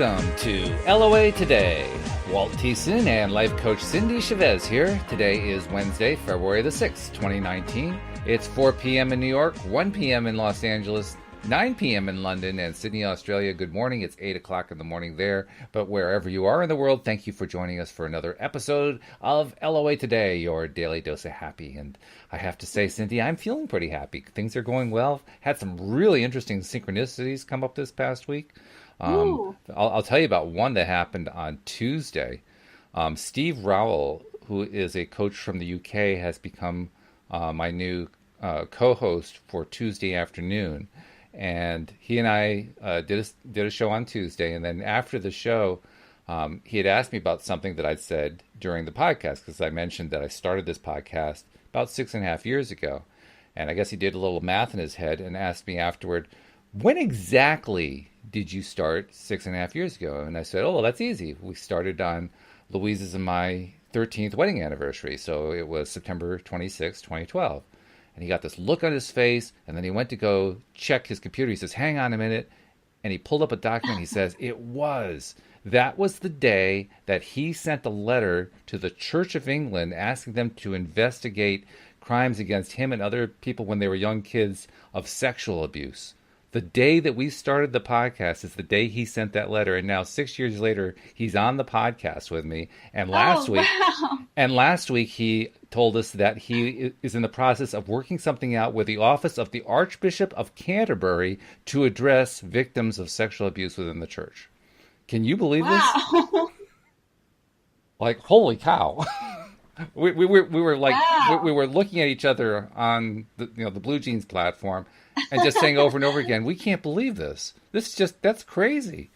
Welcome to LOA Today. Walt Thiessen and life coach Cindie Chavez here. Today is Wednesday, February the 6th, 2019. It's 4 p.m. in New York, 1 p.m. in Los Angeles, 9 p.m. in London, and Sydney, Australia. Good morning. It's 8 o'clock in the morning there. But wherever you are in the world, thank you for joining us for another episode of LOA Today, your daily dose of happy. And I have to say, Cynthia, I'm feeling pretty happy. Things are going well. Had some really interesting synchronicities come up this past week. I'll tell you about one that happened on Tuesday. Steve Rowell, who is a coach from the UK, has become my new co-host for Tuesday afternoon. And he and I did a show on Tuesday. And then after the show, he had asked me about something that I'd said during the podcast, because I mentioned that I started this podcast about 6.5 years ago. And I guess he did a little math in his head and asked me afterward, when exactly did you start 6.5 years ago? And I said, oh, well, that's easy. We started on Louise's and my 13th wedding anniversary. So it was September 26, 2012. And he got this look on his face, and then he went to go check his computer. He says, hang on a minute. And he pulled up a document. He says, that was the day that he sent a letter to the Church of England asking them to investigate crimes against him and other people when they were young kids of sexual abuse. The day that we started the podcast is the day he sent that letter, and now 6 years later, he's on the podcast with me. And last week, he told us that he is in the process of working something out with the office of the Archbishop of Canterbury to address victims of sexual abuse within the church. Can you believe this? Like, holy cow! we were like, we were looking at each other on the Blue Jeans platform. And just saying over and over again, we can't believe this. That's crazy.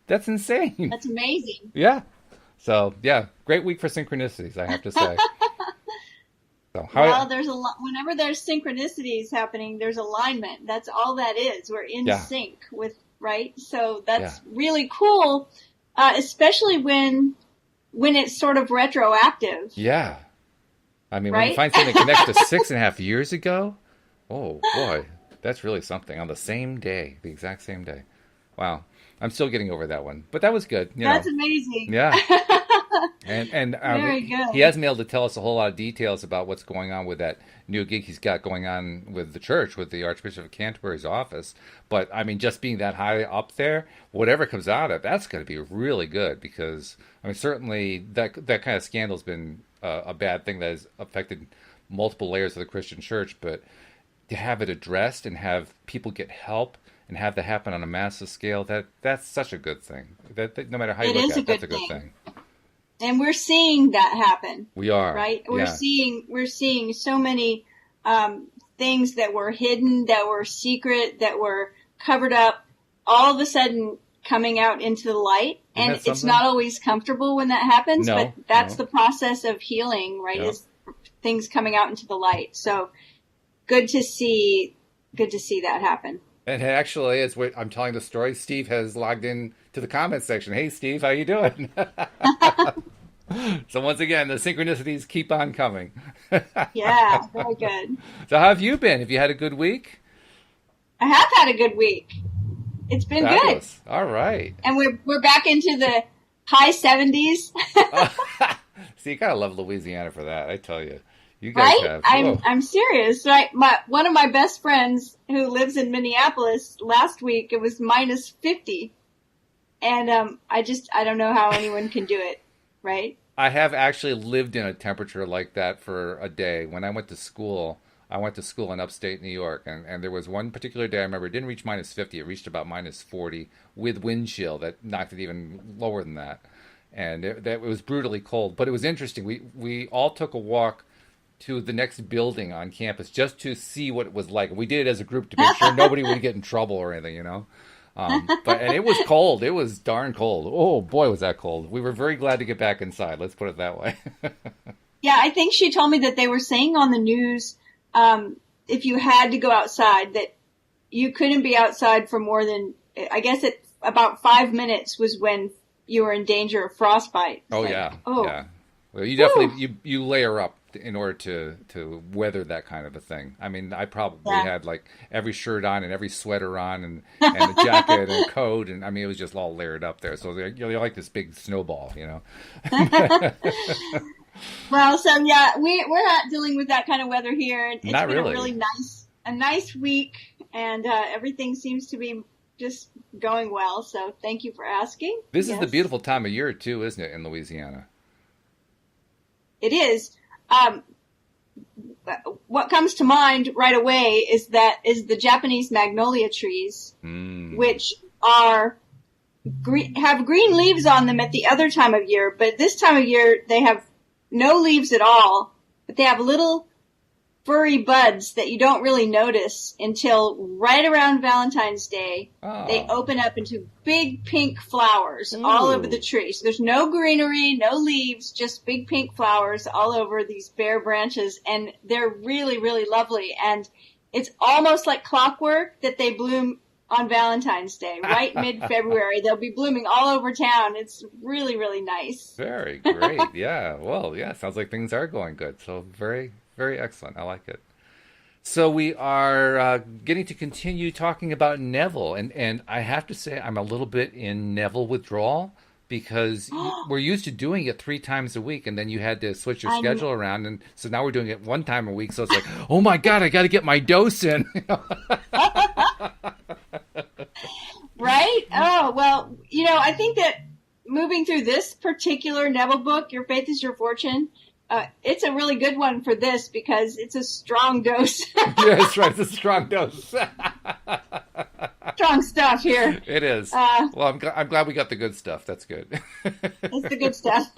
That's insane. That's amazing. Yeah. So, yeah, great week for synchronicities, I have to say. There's whenever there's synchronicities happening, there's alignment. That's all that is. We're in sync with, right? So that's really cool, especially when it's sort of retroactive. Yeah. I mean, when you find something that connects to 6.5 years ago, oh, boy. That's really something. On the same day, the exact same day. Wow. I'm still getting over that one. But that was good. That's amazing. Yeah. And Very good. He hasn't been able to tell us a whole lot of details about what's going on with that new gig he's got going on with the church, with the Archbishop of Canterbury's office. But, I mean, just being that high up there, whatever comes out of it, that's going to be really good. Because, I mean, certainly that kind of scandal's been a bad thing that has affected multiple layers of the Christian church. But to have it addressed and have people get help and have that happen on a massive scale, that's such a good thing. That no matter how you look at it, that's a good thing. And we're seeing that happen. We are. Right? We're seeing so many things that were hidden, that were secret, that were covered up, all of a sudden coming out into the light. And it's not always comfortable when that happens, but that's the process of healing, right? Is things coming out into the light. So good to see that happen. And actually, as I'm telling the story, Steve has logged in to the comments section. Hey, Steve, how you doing? So once again, the synchronicities keep on coming. Yeah, very good. So how have you been? Have you had a good week? I have had a good week. It's been Fabulous. Good. All right. And we're back into the high 70s. See, you gotta love Louisiana for that, I tell you. You guys have. I'm serious. Right? One of my best friends who lives in Minneapolis, last week it was minus 50. And I don't know how anyone can do it, right? I have actually lived in a temperature like that for a day. When I went to school in upstate New York, and there was one particular day I remember it didn't reach minus 50, it reached about minus 40 with wind chill that knocked it even lower than that. And it was brutally cold. But it was interesting. We all took a walk to the next building on campus just to see what it was like. We did it as a group to make sure nobody would get in trouble or anything, and it was cold. It was darn cold. Oh boy, was that cold. We were very glad to get back inside. Let's put it that way. Yeah, I think she told me that they were saying on the news, if you had to go outside, that you couldn't be outside for more than, I guess about 5 minutes was when you were in danger of frostbite. Yeah. Well, you definitely, you layer up in order to weather that kind of a thing. I mean, I probably had like every shirt on and every sweater on and a jacket and a coat, and I mean, it was just all layered up there. So you're like this big snowball, you know. Well, so yeah, we're not dealing with that kind of weather here. It's not been really. a nice week, and everything seems to be just going well. So thank you for asking. This is the beautiful time of year too, isn't it, in Louisiana? It is. What comes to mind right away is the Japanese magnolia trees, which have green leaves on them at the other time of year, but this time of year they have no leaves at all, but they have little furry buds that you don't really notice until right around Valentine's Day. Oh. They open up into big pink flowers all over the tree. So there's no greenery, no leaves, just big pink flowers all over these bare branches. And they're really, really lovely. And it's almost like clockwork that they bloom on Valentine's Day, right mid-February. They'll be blooming all over town. It's really, really nice. Very great. Yeah. Well, yeah, sounds like things are going good. So very, very excellent. I like it. So we are getting to continue talking about Neville. And I have to say I'm a little bit in Neville withdrawal because we're used to doing it 3 times a week. And then you had to switch your schedule around. And so now we're doing it 1 time a week. So it's like, oh, my God, I got to get my dose in. Right? Oh, well, I think that moving through this particular Neville book, Your Faith is Your Fortune, it's a really good one for this because it's a strong dose. Yeah, that's right. It's a strong dose. Strong stuff here. It is. Well, I'm glad we got the good stuff. That's good. It's the good stuff.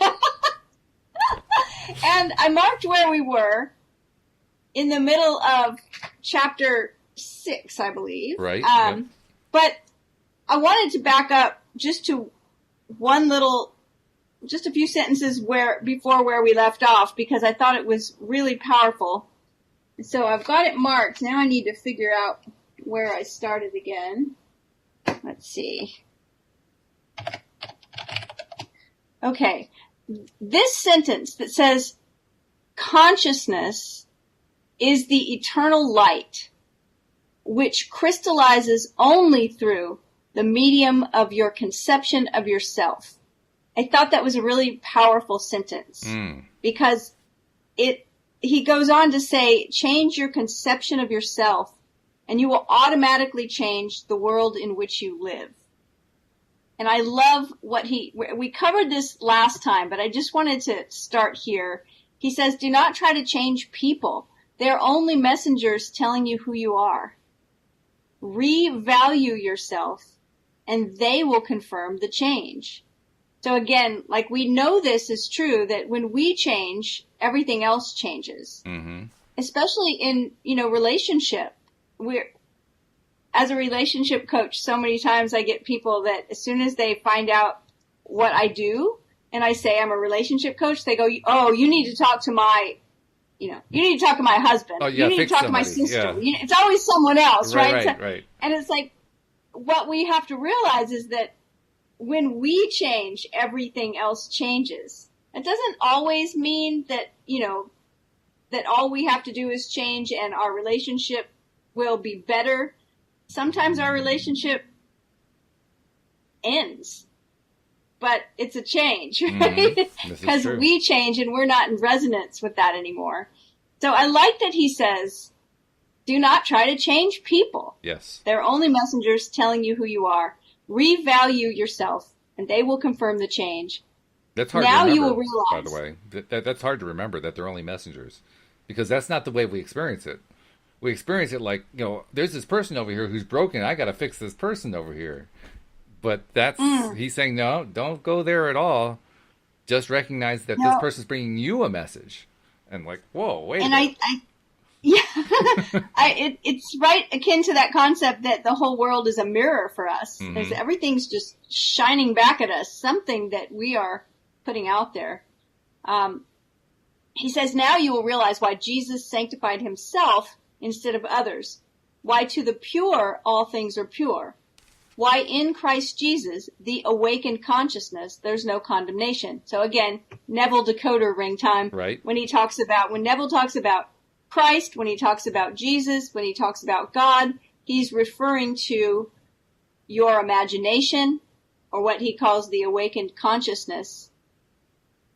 And I marked where we were in the middle of chapter 6, I believe. Right. But I wanted to back up just to just a few sentences before where we left off because I thought it was really powerful. So I've got it marked. Now I need to figure out where I started again. Let's see. Okay. This sentence that says, consciousness is the eternal light, which crystallizes only through the medium of your conception of yourself. I thought that was a really powerful sentence because he goes on to say, change your conception of yourself and you will automatically change the world in which you live. And I love we covered this last time, but I just wanted to start here. He says, do not try to change people. They're only messengers telling you who you are. Revalue yourself and they will confirm the change. So again, like we know this is true that when we change, everything else changes. Mm-hmm. Especially in, relationship. As a relationship coach, so many times I get people that as soon as they find out what I do and I say I'm a relationship coach, they go, oh, you need to talk to my husband. Oh, yeah, you need to talk to my sister. Yeah. It's always someone else, right? Right. And it's like, what we have to realize is that when we change, everything else changes. It doesn't always mean that, that all we have to do is change and our relationship will be better. Sometimes our relationship ends, but it's a change, right? Because we change and we're not in resonance with that anymore. So I like that he says, do not try to change people. Yes. They're only messengers telling you who you are. Revalue yourself, and they will confirm the change. That's hard to remember, you will realize, by the way. That's hard to remember that they're only messengers, because that's not the way we experience it. We experience it like, there's this person over here who's broken. I got to fix this person over here. But he's saying, no, don't go there at all. Just recognize that this person's bringing you a message. And like, whoa, wait a minute. It's right akin to that concept that the whole world is a mirror for us. Mm-hmm. Everything's just shining back at us, something that we are putting out there. He says, now you will realize why Jesus sanctified himself instead of others. Why to the pure, all things are pure. why in Christ Jesus, the awakened consciousness, there's no condemnation. So again, Neville decoder ring time. Right. When Neville talks about Christ, when he talks about Jesus, when he talks about God, he's referring to your imagination, or what he calls the awakened consciousness.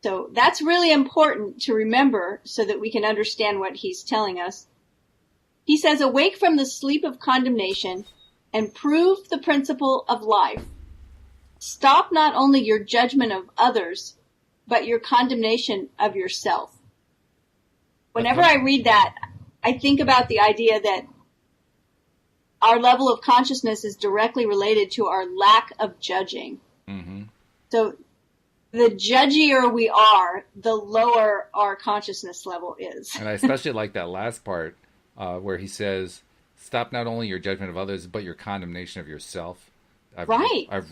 So that's really important to remember so that we can understand what he's telling us. He says, awake from the sleep of condemnation and prove the principle of life. Stop not only your judgment of others, but your condemnation of yourself. Whenever I read that, I think about the idea that our level of consciousness is directly related to our lack of judging. Mm-hmm. So the judgier we are, the lower our consciousness level is. And I especially like that last part where he says, stop not only your judgment of others, but your condemnation of yourself. I've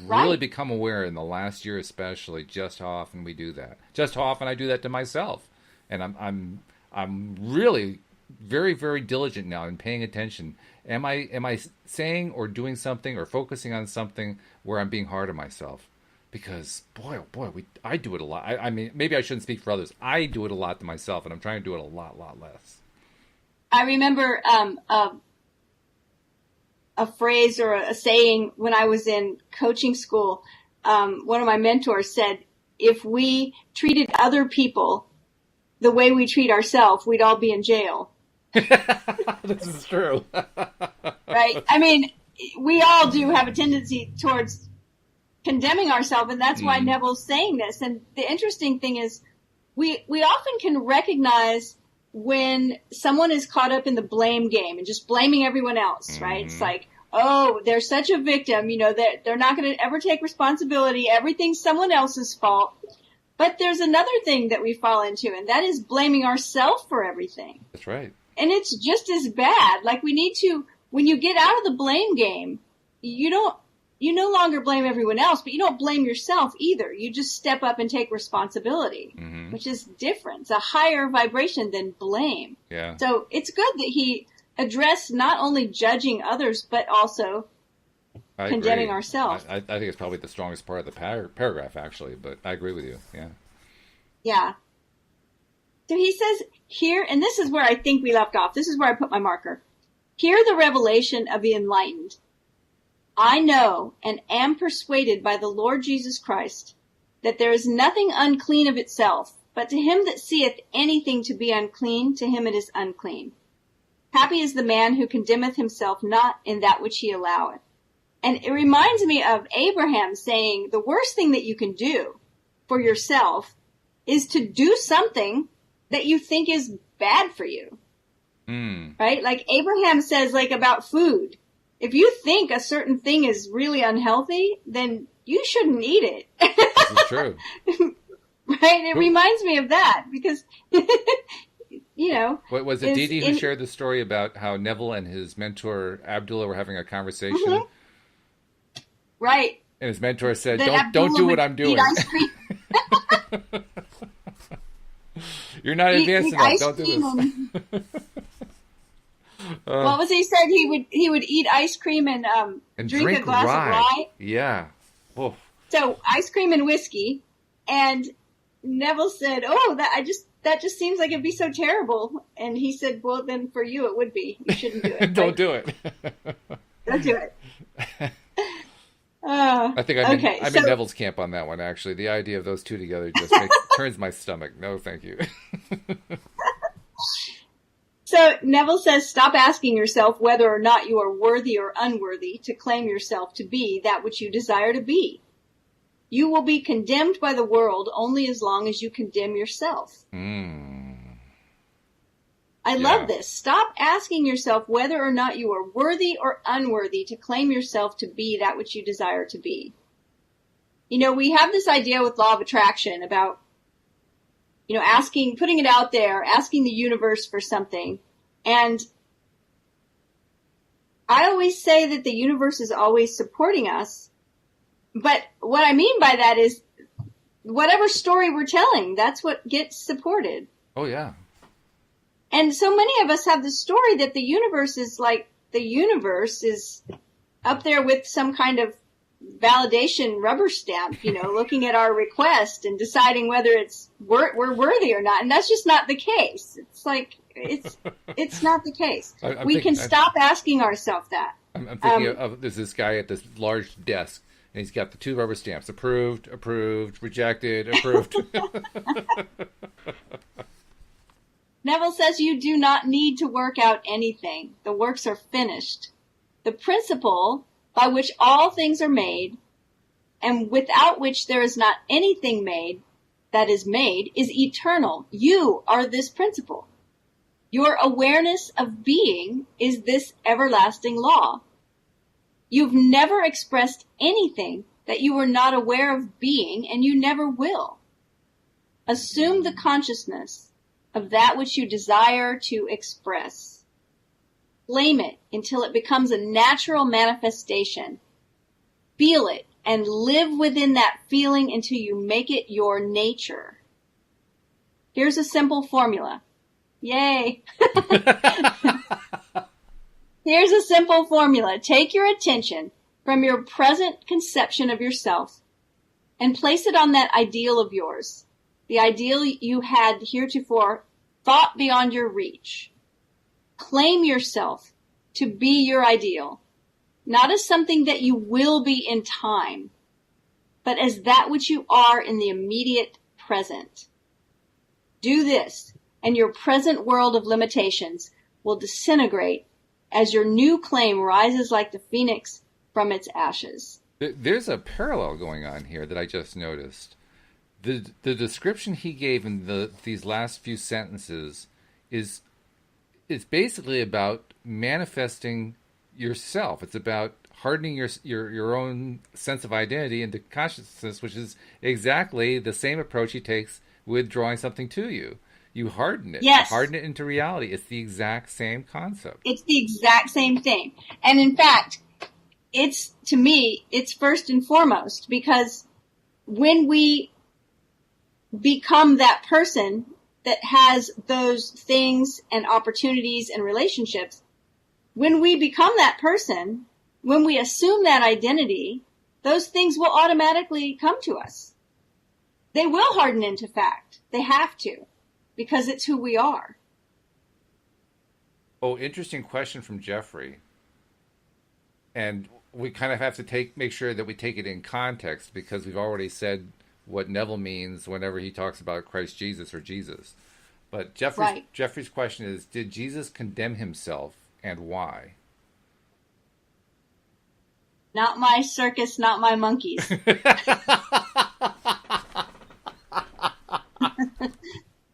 really become aware in the last year especially just how often we do that. Just how often I do that to myself. And I'm really very, very diligent now in paying attention. Am I saying or doing something or focusing on something where I'm being hard on myself? Because boy, oh boy, I do it a lot. I mean, maybe I shouldn't speak for others. I do it a lot to myself, and I'm trying to do it a lot less. I remember a phrase or a saying when I was in coaching school. One of my mentors said, if we treated other people the way we treat ourselves, we'd all be in jail. This is true. Right? I mean, we all do have a tendency towards condemning ourselves, and that's why Neville's saying this. And the interesting thing is we often can recognize when someone is caught up in the blame game and just blaming everyone else, right? It's like, oh, they're such a victim, that they're not going to ever take responsibility. Everything's someone else's fault. But there's another thing that we fall into, and that is blaming ourselves for everything. That's right. And it's just as bad. Like, we need to, when you get out of the blame game, you no longer blame everyone else, but you don't blame yourself either. You just step up and take responsibility, which is different. It's a higher vibration than blame. Yeah. So it's good that he addressed not only judging others, but also condemning ourselves. I think it's probably the strongest part of the paragraph, actually, but I agree with you. Yeah. Yeah. So he says here, and this is where I think we left off. This is where I put my marker. Hear the revelation of the enlightened. I know and am persuaded by the Lord Jesus Christ that there is nothing unclean of itself, but to him that seeth anything to be unclean, to him it is unclean. Happy is the man who condemneth himself not in that which he alloweth. And it reminds me of Abraham saying the worst thing that you can do for yourself is to do something that you think is bad for you. Right? Like Abraham says, like about food. If you think a certain thing is really unhealthy, then you shouldn't eat it. This is true. Right? It reminds me of that because, What was it, Didi, who shared the story about how Neville and his mentor Abdullah were having a conversation? Right. And his mentor said, don't do what I'm doing. You're not advanced enough. Don't do this. What was he said? He would eat ice cream and drink a glass of rye. Yeah. Oh. So ice cream and whiskey, and Neville said, "Oh, that just seems like it'd be so terrible." And he said, "Well, then for you it would be. You shouldn't do it. Don't do it. Don't do it." I think I'm in Neville's camp on that one. Actually, the idea of those two together just turns my stomach. No, thank you. So Neville says, stop asking yourself whether or not you are worthy or unworthy to claim yourself to be that which you desire to be. You will be condemned by the world only as long as you condemn yourself. I love this. Stop asking yourself whether or not you are worthy or unworthy to claim yourself to be that which you desire to be. We have this idea with law of attraction about putting it out there, asking the universe for something. And I always say that the universe is always supporting us. But what I mean by that is whatever story we're telling, that's what gets supported. Oh, yeah. And so many of us have the story that the universe is up there with some kind of validation rubber stamp, looking at our request and deciding whether we're worthy or not. And that's just not the case. It's like, it's not the case. We can stop asking ourselves that. I'm thinking of there's this guy at this large desk, and he's got the 2 rubber stamps: approved, rejected, approved. Neville says you do not need to work out anything. The works are finished. The principle by which all things are made, and without which there is not anything made that is made, is eternal. You are this principle. Your awareness of being is this everlasting law. You've never expressed anything that you were not aware of being, and you never will. Assume the consciousness of that which you desire to express. Claim it until it becomes a natural manifestation. Feel it and live within that feeling until you make it your nature. Here's a simple formula. Yay! Here's a simple formula. Take your attention from your present conception of yourself and place it on that ideal of yours, the ideal you had heretofore thought beyond your reach. Claim yourself to be your ideal, not as something that you will be in time, but as that which you are in the immediate present. Do this, and your present world of limitations will disintegrate as your new claim rises like the phoenix from its ashes. There's a parallel going on here that I just noticed. The description he gave in these last few sentences is basically about manifesting yourself. It's about hardening your own sense of identity into consciousness, which is exactly the same approach he takes with drawing something to you. You harden it. Yes. You harden it into reality. It's the exact same concept. It's the exact same thing. And in fact, to me, it's first and foremost, because when we become that person that has those things and opportunities and relationships, when we become that person, when we assume that identity, those things will automatically come to us. They will harden into fact. They have to, because it's who we are. Oh, interesting question from Jeffrey. And we kind of have to make sure that we take it in context, because we've already said what Neville means whenever he talks about Christ Jesus or Jesus. But Jeffrey's question is, did Jesus condemn himself, and why? Not my circus, not my monkeys.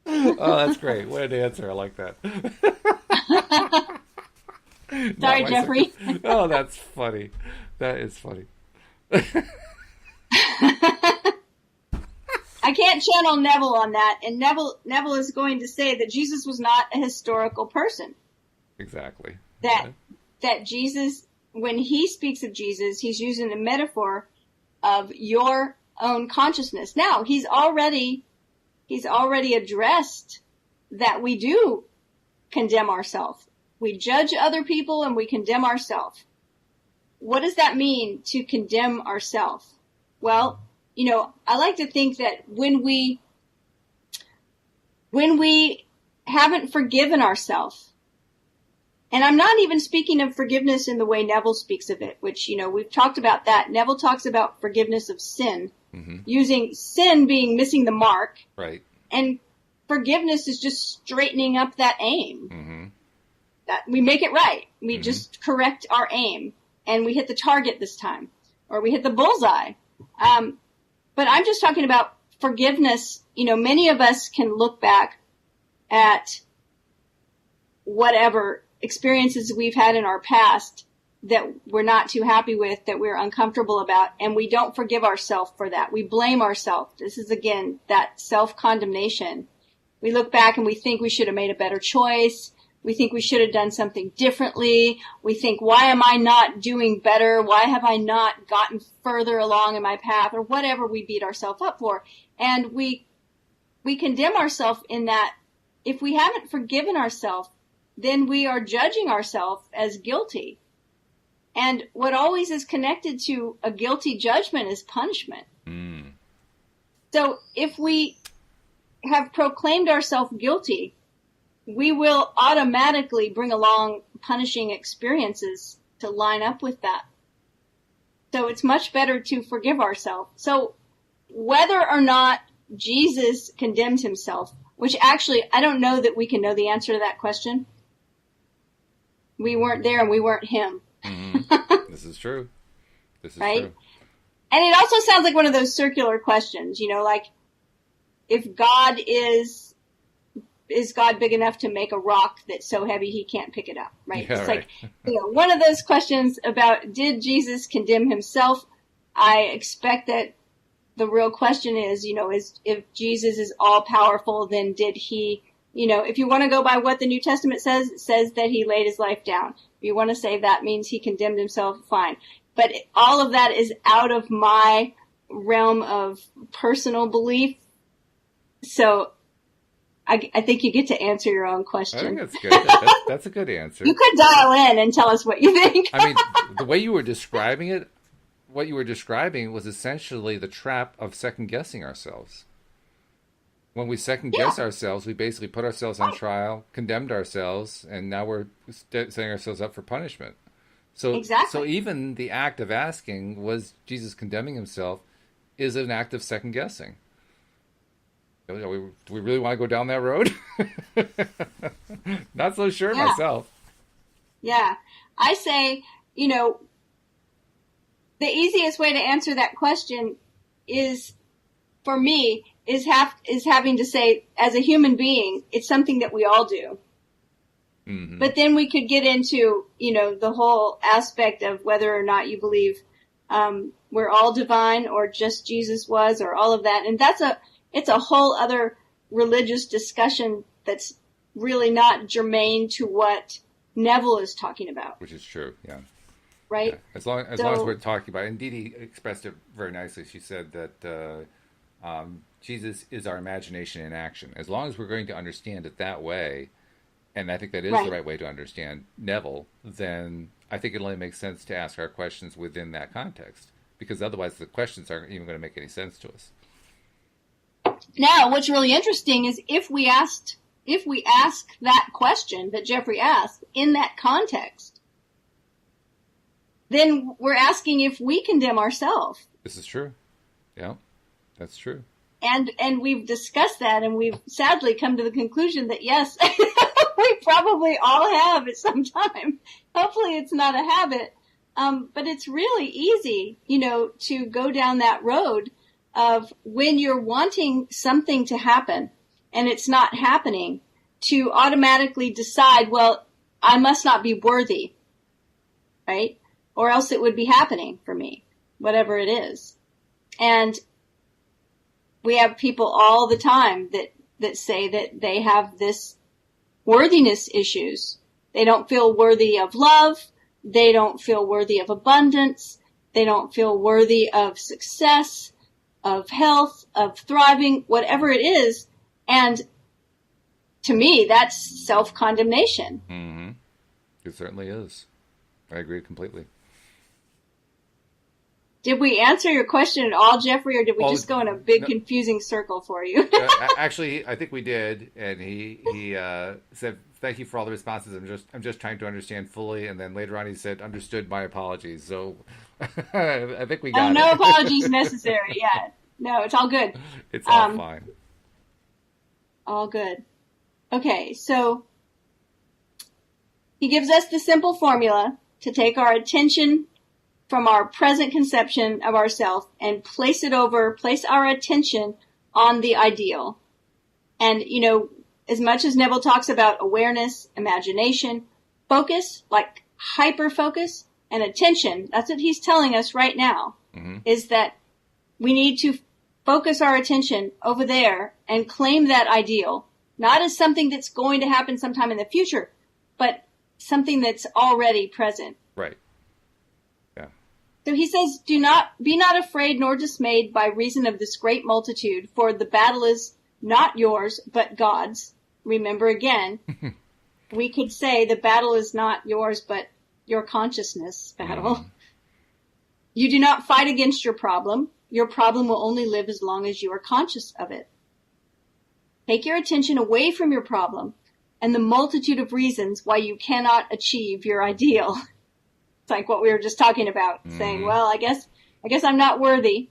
Oh, that's great. What an answer. I like that. Sorry, Jeffrey. Oh, that's funny. That is funny. I can't channel Neville on that, and Neville is going to say that Jesus was not a historical person. Exactly. That Jesus, when he speaks of Jesus, he's using a metaphor of your own consciousness. Now, he's already addressed that we do condemn ourselves. We judge other people and we condemn ourselves. What does that mean, to condemn ourselves? Well, I like to think that when we haven't forgiven ourselves, and I'm not even speaking of forgiveness in the way Neville speaks of it, which, we've talked about that. Neville talks about forgiveness of sin, using sin being missing the mark. Right. And forgiveness is just straightening up that aim. Mm-hmm. That we make it right. We just correct our aim, and we hit the target this time, or we hit the bullseye. But I'm just talking about forgiveness. Many of us can look back at whatever experiences we've had in our past that we're not too happy with, that we're uncomfortable about, and we don't forgive ourselves for that. We blame ourselves. This is, again, that self-condemnation. We look back and we think we should have made a better choice. We think we should have done something differently. We think, why am I not doing better? Why have I not gotten further along in my path? Or whatever we beat ourselves up for. And we condemn ourselves in that if we haven't forgiven ourselves, then we are judging ourselves as guilty. And what always is connected to a guilty judgment is punishment. Mm. So if we have proclaimed ourselves guilty, we will automatically bring along punishing experiences to line up with that. So it's much better to forgive ourselves. So whether or not Jesus condemned himself, which actually I don't know that we can know the answer to that question. We weren't there and we weren't him. Mm-hmm. This is true. This is right? true. And it also sounds like one of those circular questions, like if God is God big enough to make a rock that's so heavy he can't pick it up, right? Yeah, it's right. like, one of those questions about did Jesus condemn himself? I expect that the real question is if Jesus is all powerful, then did he, if you want to go by what the New Testament says, it says that he laid his life down. If you want to say that means he condemned himself, fine. But all of that is out of my realm of personal belief. So I think you get to answer your own question. I think that's good. That's a good answer. You could dial in and tell us what you think. I mean, the way you were describing it, what you were describing was essentially the trap of second-guessing ourselves. When we second-guess ourselves, we basically put ourselves on trial, condemned ourselves, and now we're setting ourselves up for punishment. So, exactly. So even the act of asking, was Jesus condemning himself, is an act of second-guessing. Do we really want to go down that road? Not so sure myself. Yeah. I say, the easiest way to answer that question is, for me, is having to say, as a human being, it's something that we all do. Mm-hmm. But then we could get into, the whole aspect of whether or not you believe we're all divine or just Jesus was or all of that. And it's a whole other religious discussion that's really not germane to what Neville is talking about. Which is true, yeah. Right? Yeah. As long as we're talking about it, and Didi expressed it very nicely. She said that Jesus is our imagination in action. As long as we're going to understand it that way, and I think that is the right way to understand Neville, then I think it only makes sense to ask our questions within that context, because otherwise the questions aren't even going to make any sense to us. Now, what's really interesting is if we ask that question that Jeffrey asked in that context, then we're asking if we condemn ourselves. This is true. Yeah, that's true. And we've discussed that, and we've sadly come to the conclusion that yes, we probably all have at some time. Hopefully it's not a habit. But it's really easy, to go down that road of when you're wanting something to happen and it's not happening, to automatically decide, well, I must not be worthy, right? Or else it would be happening for me, whatever it is. And we have people all the time that say that they have this worthiness issues. They don't feel worthy of love. They don't feel worthy of abundance. They don't feel worthy of success, of health, of thriving, whatever it is. And to me, that's self-condemnation. Mm-hmm. It certainly is. I agree completely. Did we answer your question at all, Jeffrey, or did we just go in a big confusing circle for you? Actually, I think we did, and he said, "Thank you for all the responses. I'm just trying to understand fully." And then later on, he said, "Understood. My apologies." So I think we got it. No apologies necessary. Yeah, no, it's all good. It's all fine. All good. Okay, so he gives us the simple formula to take our attention from our present conception of ourselves and place our attention on the ideal. And, as much as Neville talks about awareness, imagination, focus, like hyper-focus, and attention, that's what he's telling us right now, is that we need to focus our attention over there and claim that ideal, not as something that's going to happen sometime in the future, but something that's already present. Right. So he says, be not afraid nor dismayed by reason of this great multitude, for the battle is not yours, but God's. Remember again, we could say the battle is not yours, but your consciousness battle. You do not fight against your problem. Your problem will only live as long as you are conscious of it. Take your attention away from your problem and the multitude of reasons why you cannot achieve your ideal. It's like what we were just talking about, saying, well, I guess I'm not worthy.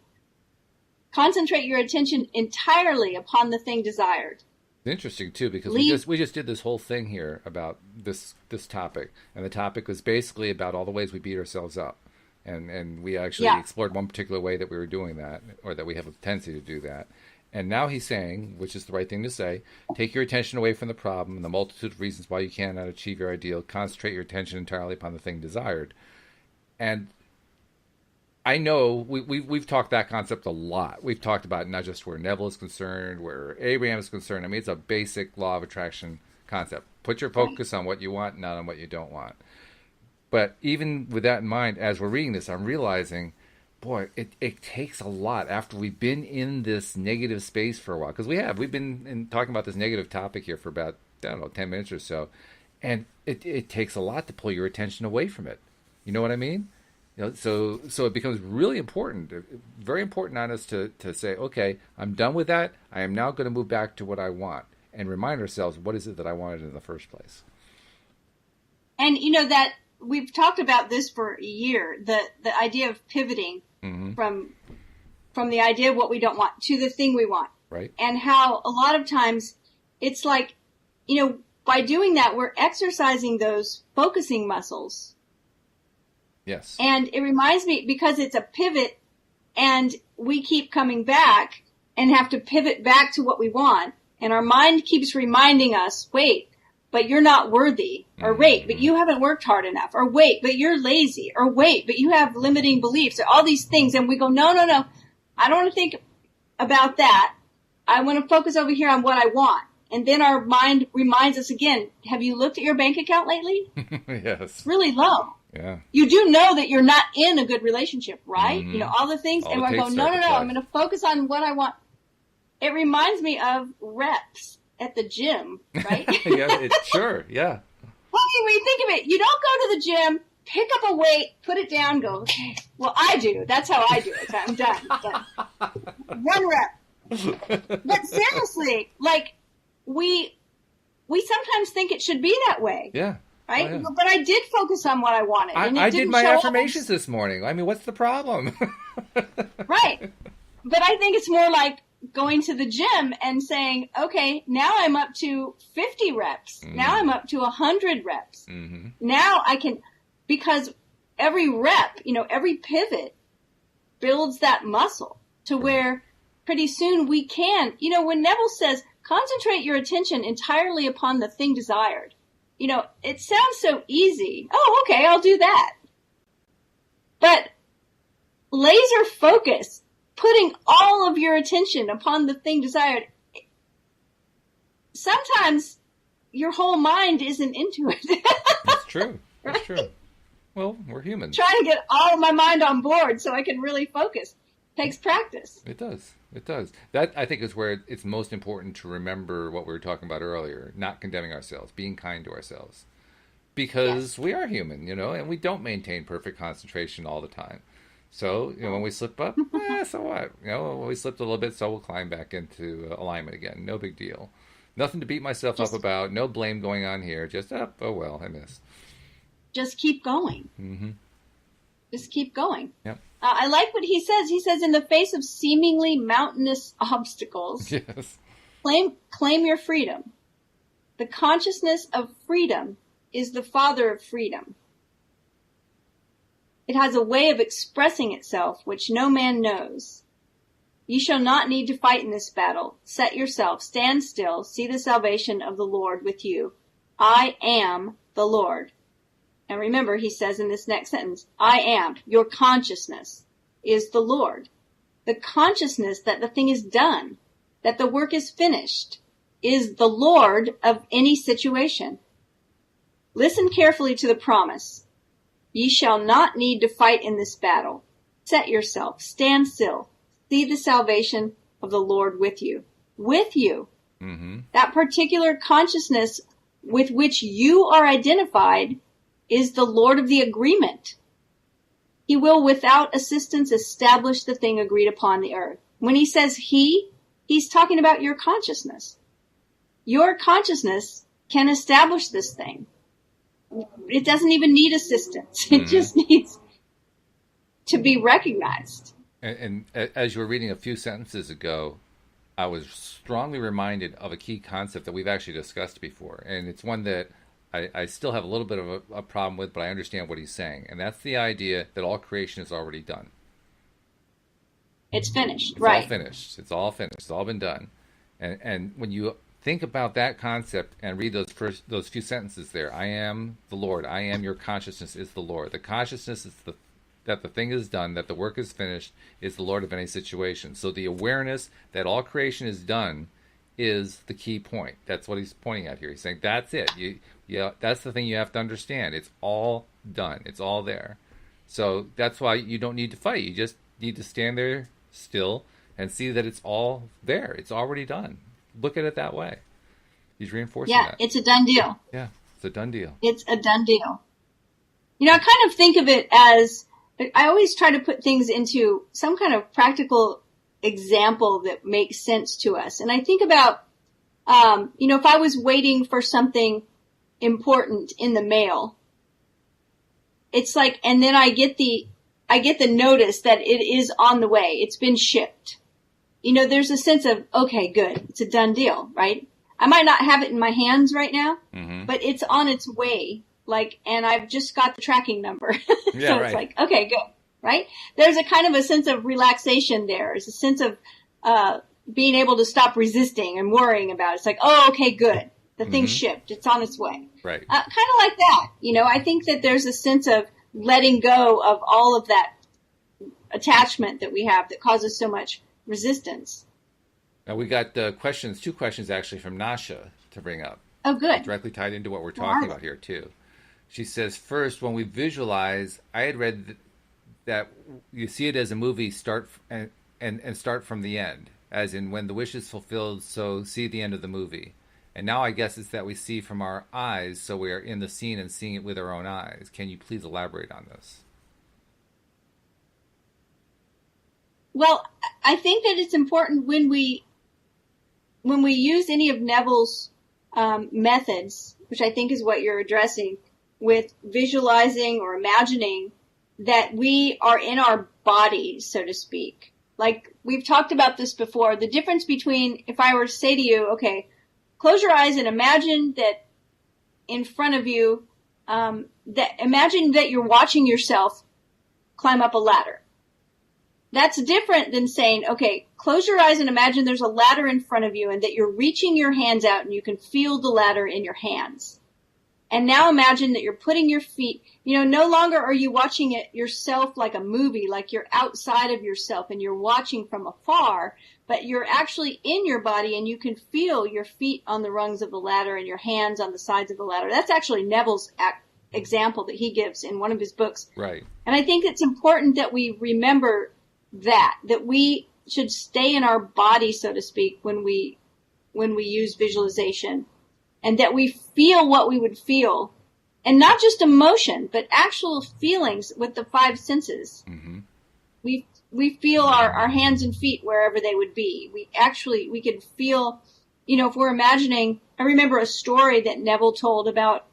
Concentrate your attention entirely upon the thing desired. It's interesting, too, because we just did this whole thing here about this topic. And the topic was basically about all the ways we beat ourselves up. And we actually explored one particular way that we were doing that, or that we have a tendency to do that. And now he's saying, which is the right thing to say, take your attention away from the problem and the multitude of reasons why you cannot achieve your ideal. Concentrate your attention entirely upon the thing desired. And I know we've talked that concept a lot. We've talked about not just where Neville is concerned, where Abraham is concerned. I mean, it's a basic law of attraction concept. Put your focus on what you want, not on what you don't want. But even with that in mind, as we're reading this, I'm realizing, boy, it takes a lot after we've been in this negative space for a while. Because we've been talking about this negative topic here for about, 10 minutes or so. And it takes a lot to pull your attention away from it. You know what I mean? So it becomes really important, very important on us to say, okay, I'm done with that. I am now going to move back to what I want and remind ourselves, what is it that I wanted in the first place? And that we've talked about this for a year, the idea of pivoting from the idea of what we don't want to the thing we want. Right. And how a lot of times it's like, by doing that, we're exercising those focusing muscles. Yes. And it reminds me, because it's a pivot and we keep coming back and have to pivot back to what we want. And our mind keeps reminding us, wait, but you're not worthy, or wait, but you haven't worked hard enough, or wait, but you're lazy, or wait, but you have limiting beliefs, or all these things. And we go, no, I don't want to think about that. I want to focus over here on what I want. And then our mind reminds us again, have you looked at your bank account lately? Yes. It's really low. Yeah. You do know that you're not in a good relationship, right? All the things. And we go, no, I'm going to focus on what I want. It reminds me of reps at the gym, right? Sure, yeah. Well, when you think of it, you don't go to the gym, pick up a weight, put it down, go, okay. Well, I do. That's how I do it. I'm done. One rep. But seriously, like, we sometimes think it should be that way. Yeah. Right? Oh, yeah. But I did focus on what I wanted. And I did my affirmations this morning. I mean, what's the problem? Right. But I think it's more like going to the gym and saying, okay, now I'm up to 50 reps. Now I'm up to 100 reps. Now I can, because every rep, every pivot builds that muscle to where pretty soon we can, when Neville says, concentrate your attention entirely upon the thing desired. It sounds so easy. Oh, okay, I'll do that. But laser focus, putting all of your attention upon the thing desired, sometimes your whole mind isn't into it. That's true. That's true. Well, we're humans. Trying to get all of my mind on board so I can really focus. Takes practice. It does. It does. That, I think, is where it's most important to remember what we were talking about earlier, not condemning ourselves, being kind to ourselves. Because we are human, and we don't maintain perfect concentration all the time. So, when we slip up, so what? When we slipped a little bit, so we'll climb back into alignment again. No big deal. Nothing to beat myself up about. No blame going on here. Just, oh well, I missed. Just keep going. Just keep going. Yep. I like what he says. He says, in the face of seemingly mountainous obstacles, yes, claim your freedom. The consciousness of freedom is the father of freedom. It has a way of expressing itself which no man knows. You shall not need to fight in this battle. Set yourself, stand still, see the salvation of the Lord with you. I am the Lord. And remember, he says in this next sentence, I am, your consciousness is the Lord. The consciousness that the thing is done, that the work is finished, is the Lord of any situation. Listen carefully to the promise. Ye shall not need to fight in this battle. Set yourself, stand still, see the salvation of the Lord with you. With you. That particular consciousness with which you are identified is the Lord of the agreement. He will, without assistance, establish the thing agreed upon the earth. When he says he's talking about your consciousness. Your consciousness can establish this thing. It doesn't even need assistance. It just needs to be recognized. And as you were reading a few sentences ago, I was strongly reminded of a key concept that we've actually discussed before. And it's one that I still have a little bit of a problem with, but I understand what he's saying. And that's the idea that all creation is already done. It's finished, it's right. It's all finished. It's all finished. It's all been done. And when you think about that concept and read those few sentences there, I am the Lord. I am your consciousness is the Lord. The consciousness is that the thing is done, that the work is finished, is the Lord of any situation. So the awareness that all creation is done is the key point. That's what he's pointing at here. He's saying that's it. That's the thing you have to understand. It's all done. It's all there. So that's why you don't need to fight. You just need to stand there still and see that it's all there. It's already done. Look at it that way. He's reinforcing that. Yeah, it's a done deal. Yeah, it's a done deal. It's a done deal. You know, I kind of think of it as, I always try to put things into some kind of practical example that makes sense to us. And I think about, if I was waiting for something important in the mail, it's like, and then I get the notice that it is on the way. It's been shipped. There's a sense of, okay, good. It's a done deal, right? I might not have it in my hands right now, but it's on its way. And I've just got the tracking number. Yeah, so right. It's like, okay, good, right? There's a kind of a sense of relaxation there. There's a sense of, being able to stop resisting and worrying about it. It's like, oh, okay, good. The thing's shipped. It's on its way. Right. Kind of like that. I think that there's a sense of letting go of all of that attachment that we have that causes so much resistance. Now we got two questions actually from Nasha to bring up. Oh, good. Directly tied into what we're talking about here too. She says, first, when we visualize, I had read that you see it as a movie start and start from the end, as in when the wish is fulfilled, so see the end of the movie. And now I guess it's that we see from our eyes, so we are in the scene and seeing it with our own eyes. Can you please elaborate on this? Well, I think that it's important when we use any of Neville's methods, which I think is what you're addressing, with visualizing or imagining that we are in our bodies, so to speak. Like we've talked about this before, the difference between if I were to say to you, okay, close your eyes and imagine that in front of you, imagine that you're watching yourself climb up a ladder. That's different than saying, okay, close your eyes and imagine there's a ladder in front of you and that you're reaching your hands out and you can feel the ladder in your hands. And now imagine that you're putting your feet, no longer are you watching it yourself like a movie, like you're outside of yourself and you're watching from afar, but you're actually in your body and you can feel your feet on the rungs of the ladder and your hands on the sides of the ladder. That's actually Neville's example that he gives in one of his books. Right. And I think it's important that we remember that we should stay in our body, so to speak, when we use visualization, and that we feel what we would feel, and not just emotion, but actual feelings with the five senses. Mm-hmm. We feel our hands and feet wherever they would be. We can feel, if we're imagining, I remember a story that Neville told about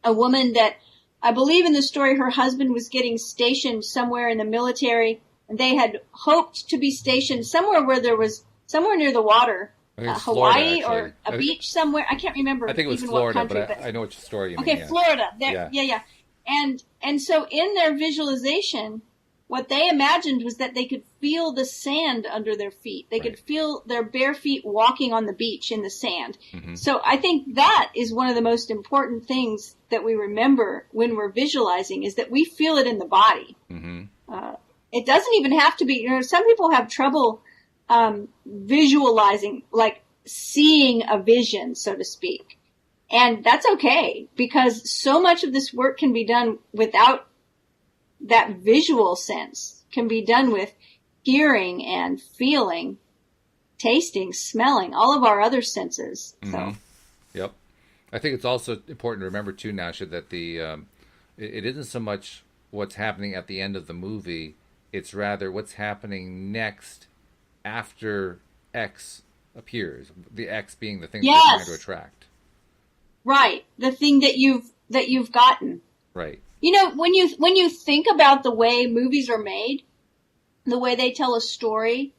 a woman that, I believe in the story, her husband was getting stationed somewhere in the military, and they had hoped to be stationed somewhere near the water, Hawaii Florida, or a beach somewhere. I can't remember. I think it was even Florida, what country, but I know which story you mean. Okay, yeah. Florida. Yeah. Yeah. And so in their visualization, what they imagined was that they could feel the sand under their feet. They could feel their bare feet walking on the beach in the sand. Mm-hmm. So I think that is one of the most important things that we remember when we're visualizing, is that we feel it in the body. Mm-hmm. It doesn't even have to be, some people have trouble visualizing, like seeing a vision, so to speak. And that's okay, because so much of this work can be done without that visual sense, can be done with hearing and feeling, tasting, smelling, all of our other senses. Mm-hmm. So, yep. I think it's also important to remember too, Nasha, that it isn't so much what's happening at the end of the movie, it's rather what's happening next after X appears. The X being the thing that they're trying to attract. Right. The thing that you've gotten. Right. You know, when you think about the way movies are made, the way they tell a story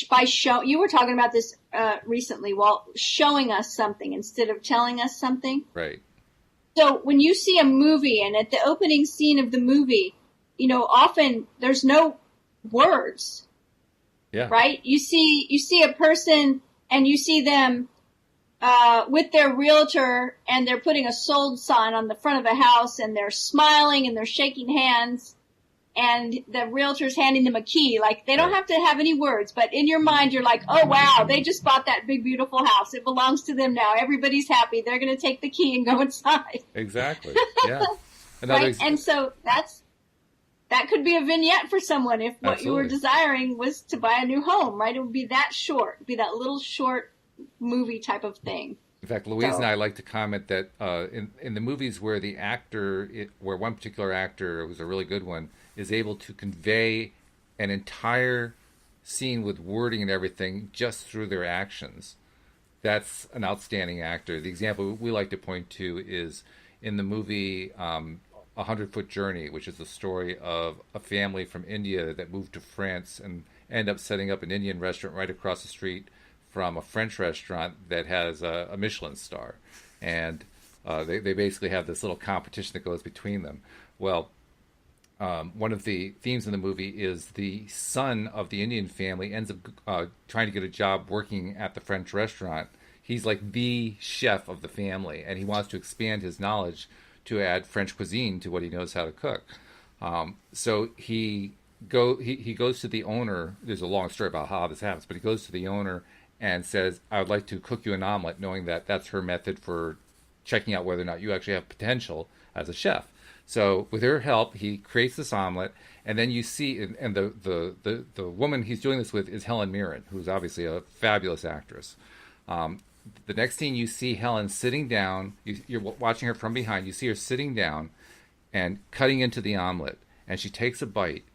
by show, you were talking about this recently, showing us something instead of telling us something. Right. So when you see a movie and at the opening scene of the movie, you know, often there's no words. Yeah. Right? You see a person and you see them with their realtor, and they're putting a sold sign on the front of the house, and they're smiling and they're shaking hands, and the realtor's handing them a key. Like, they don't have to have any words, but in your mind you're like, oh wow, they just bought that big beautiful house. It belongs to them now. Everybody's happy. They're going to take the key and go inside. Exactly. Yeah. Right? And so that could be a vignette for someone if what you were desiring was to buy a new home, right? It would be that short. It'd be that little short movie type of thing. In fact, Louise and I like to comment that in the movies where the actor, where one particular actor, it was a really good one, is able to convey an entire scene with wording and everything just through their actions, that's an outstanding actor. The example we like to point to is in the movie A 100-Foot Journey, which is the story of a family from India that moved to France and end up setting up an Indian restaurant right across the street from a French restaurant that has a Michelin star. And they basically have this little competition that goes between them. Well, one of the themes in the movie is the son of the Indian family ends up trying to get a job working at the French restaurant. He's like the chef of the family, and he wants to expand his knowledge to add French cuisine to what he knows how to cook. So he goes to the owner. There's a long story about how this happens, but he goes to the owner and says, I would like to cook you an omelet, knowing that that's her method for checking out whether or not you actually have potential as a chef. So with her help, he creates this omelet, and then you see, and the woman he's doing this with is Helen Mirren, who's obviously a fabulous actress. The next scene, you see Helen sitting down. You're watching her from behind. You see her sitting down and cutting into the omelet, and she takes a bite,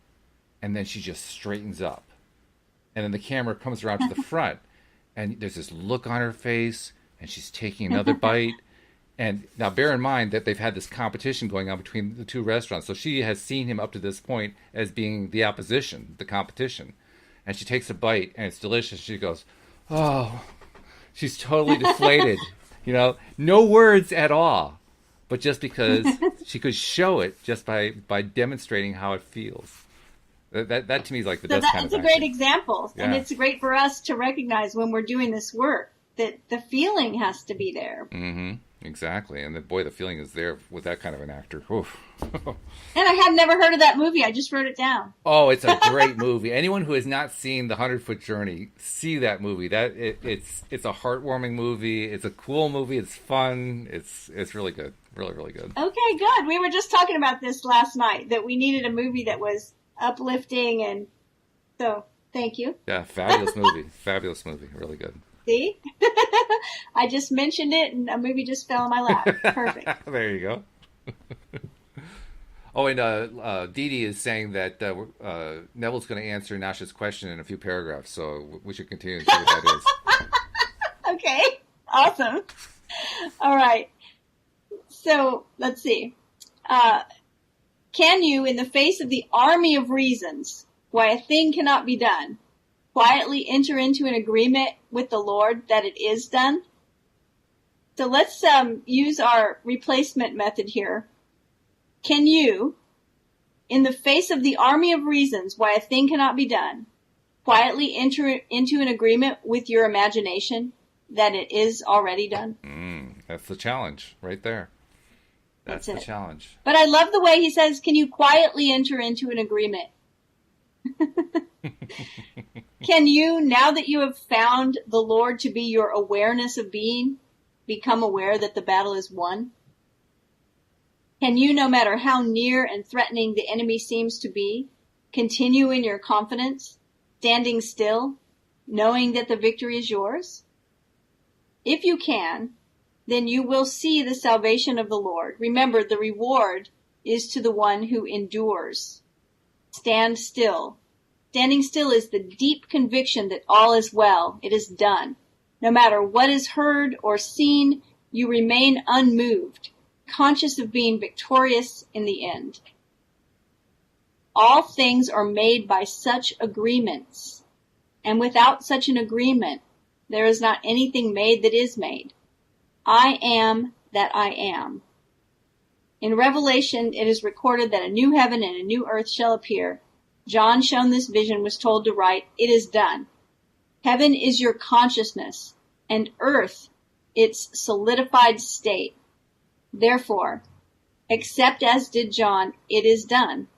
and then she just straightens up. And then the camera comes around to the front, and there's this look on her face, and she's taking another bite. And now bear in mind that they've had this competition going on between the two restaurants. So she has seen him up to this point as being the opposition, the competition. And she takes a bite, and it's delicious. She goes, oh, she's totally deflated. You know, no words at all. But just because she could show it just by demonstrating how it feels. That to me is like the best kind of acting. That's a great example. Yeah. And it's great for us to recognize when we're doing this work that the feeling has to be there. Mm-hmm. Exactly. And the feeling is there with that kind of an actor. Oof. And I had never heard of that movie. I just wrote it down. Oh, it's a great movie. Anyone who has not seen The 100-Foot Journey, see that movie. It's a heartwarming movie. It's a cool movie. It's fun. It's really good. Really, really good. Okay, good. We were just talking about this last night, that we needed a movie that was uplifting, and so thank you. Yeah, fabulous movie. Fabulous movie. Really good. See? I just mentioned it, and a movie just fell in my lap. Perfect. There you go. Oh, and Didi is saying that Neville's going to answer Nasha's question in a few paragraphs, so we should continue to see what that is. Okay. Awesome. All right. So, let's see. Can you, in the face of the army of reasons why a thing cannot be done, quietly enter into an agreement with the Lord that it is done? So let's use our replacement method here. Can you, in the face of the army of reasons why a thing cannot be done, quietly enter into an agreement with your imagination that it is already done? That's the challenge right there. That's the challenge. But I love the way he says, can you quietly enter into an agreement? Can you, now that you have found the Lord to be your awareness of being, become aware that the battle is won? Can you, no matter how near and threatening the enemy seems to be, continue in your confidence, standing still, knowing that the victory is yours? If you can, then you will see the salvation of the Lord. Remember, the reward is to the one who endures. Stand still. Standing still is the deep conviction that all is well. It is done. No matter what is heard or seen, you remain unmoved, conscious of being victorious in the end. All things are made by such agreements, and without such an agreement, there is not anything made that is made. I am that I am. In Revelation, it is recorded that a new heaven and a new earth shall appear. John, shown this vision, was told to write, "It is done." Heaven is your consciousness, and earth its solidified state. Therefore, accept as did John, "It is done."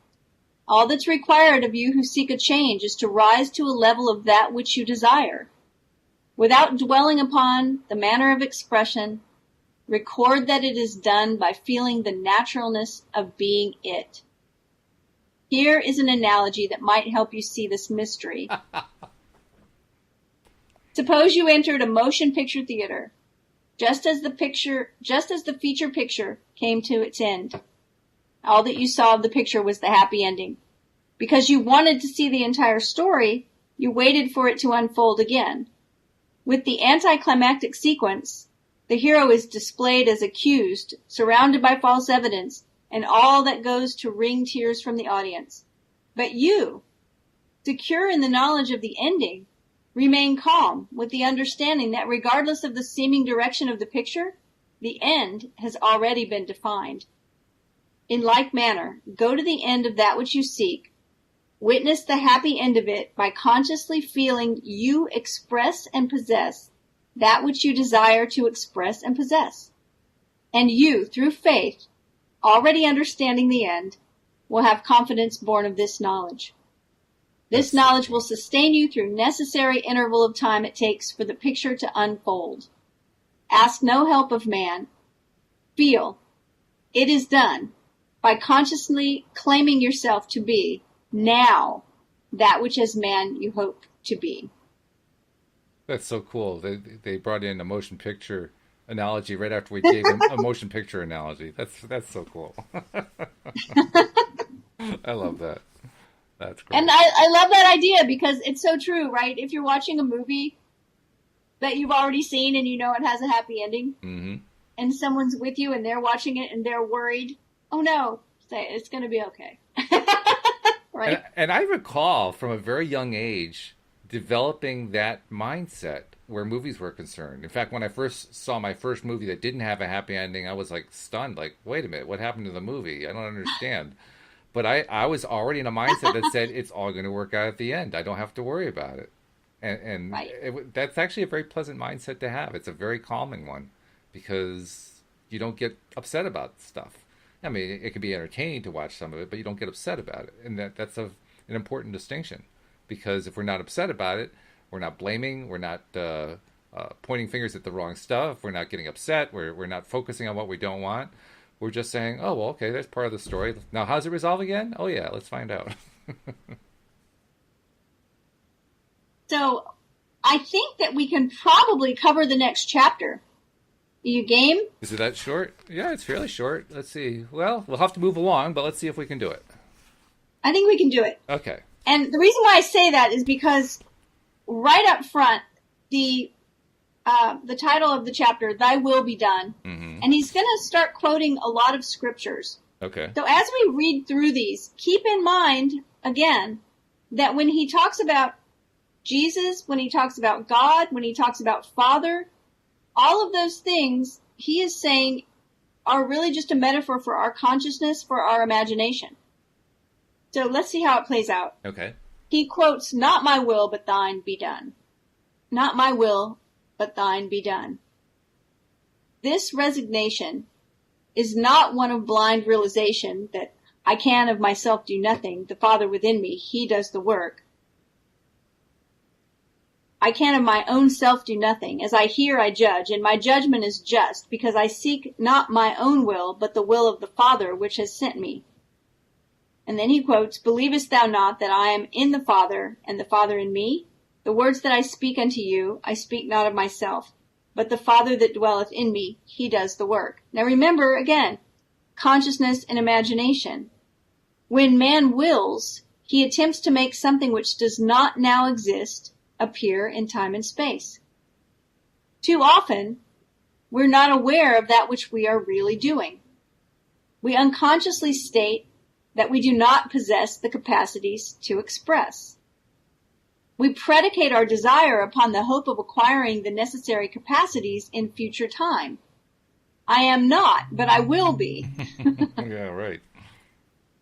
All that's required of you who seek a change is to rise to a level of that which you desire. Without dwelling upon the manner of expression, record that it is done by feeling the naturalness of being it. Here is an analogy that might help you see this mystery. Suppose you entered a motion picture theater, just as the feature picture came to its end. All that you saw of the picture was the happy ending. Because you wanted to see the entire story, you waited for it to unfold again. With the anticlimactic sequence, the hero is displayed as accused, surrounded by false evidence, and all that goes to wring tears from the audience. But you, secure in the knowledge of the ending, remain calm with the understanding that regardless of the seeming direction of the picture, the end has already been defined. In like manner, go to the end of that which you seek, witness the happy end of it by consciously feeling you express and possess that which you desire to express and possess. And you, through faith, already understanding the end, will have confidence born of this knowledge. This knowledge will sustain you through necessary interval of time it takes for the picture to unfold. Ask no help of man. Feel, it is done, by consciously claiming yourself to be, now, that which as man you hope to be. That's so cool. They brought in a motion picture analogy right after we gave them a motion picture analogy. That's so cool. I love that. That's great. And I love that idea because it's so true, right? If you're watching a movie that you've already seen and you know it has a happy ending, mm-hmm. and someone's with you and they're watching it and they're worried, oh no, say it's going to be okay. Right? And I recall from a very young age developing that mindset where movies were concerned. In fact, when I first saw my first movie that didn't have a happy ending, I was like stunned, like, wait a minute, what happened to the movie? I don't understand. But I was already in a mindset that said it's all going to work out at the end. I don't have to worry about it. And right. That's actually a very pleasant mindset to have. It's a very calming one because you don't get upset about stuff. I mean, it can be entertaining to watch some of it, but you don't get upset about it. And that's an important distinction. Because if we're not upset about it, we're not blaming, we're not pointing fingers at the wrong stuff, we're not getting upset, we're not focusing on what we don't want. We're just saying, oh, well, okay, that's part of the story. Now, how's it resolve again? Oh, yeah, let's find out. So, I think that we can probably cover the next chapter. Are you game? Is it that short? Yeah, it's fairly short. Let's see. Well, we'll have to move along, but let's see if we can do it. I think we can do it. Okay. And the reason why I say that is because right up front, the title of the chapter, Thy Will Be Done, mm-hmm. and he's going to start quoting a lot of scriptures. Okay. So as we read through these, keep in mind, again, that when he talks about Jesus, when he talks about God, when he talks about Father, all of those things he is saying are really just a metaphor for our consciousness, for our imagination. So let's see how it plays out. Okay. He quotes, "Not my will, but thine be done. Not my will, but thine be done." This resignation is not one of blind realization that I can of myself do nothing. The Father within me, he does the work. I can of my own self do nothing. As I hear, I judge, and my judgment is just, because I seek not my own will, but the will of the Father which has sent me. And then he quotes, "Believest thou not that I am in the Father, and the Father in me? The words that I speak unto you, I speak not of myself, but the Father that dwelleth in me, he does the work. Now remember, again, consciousness and imagination. When man wills, he attempts to make something which does not now exist appear in time and space. Too often, we're not aware of that which we are really doing. We unconsciously state that we do not possess the capacities to express. We predicate our desire upon the hope of acquiring the necessary capacities in future time. I am not, but I will be. Yeah, right.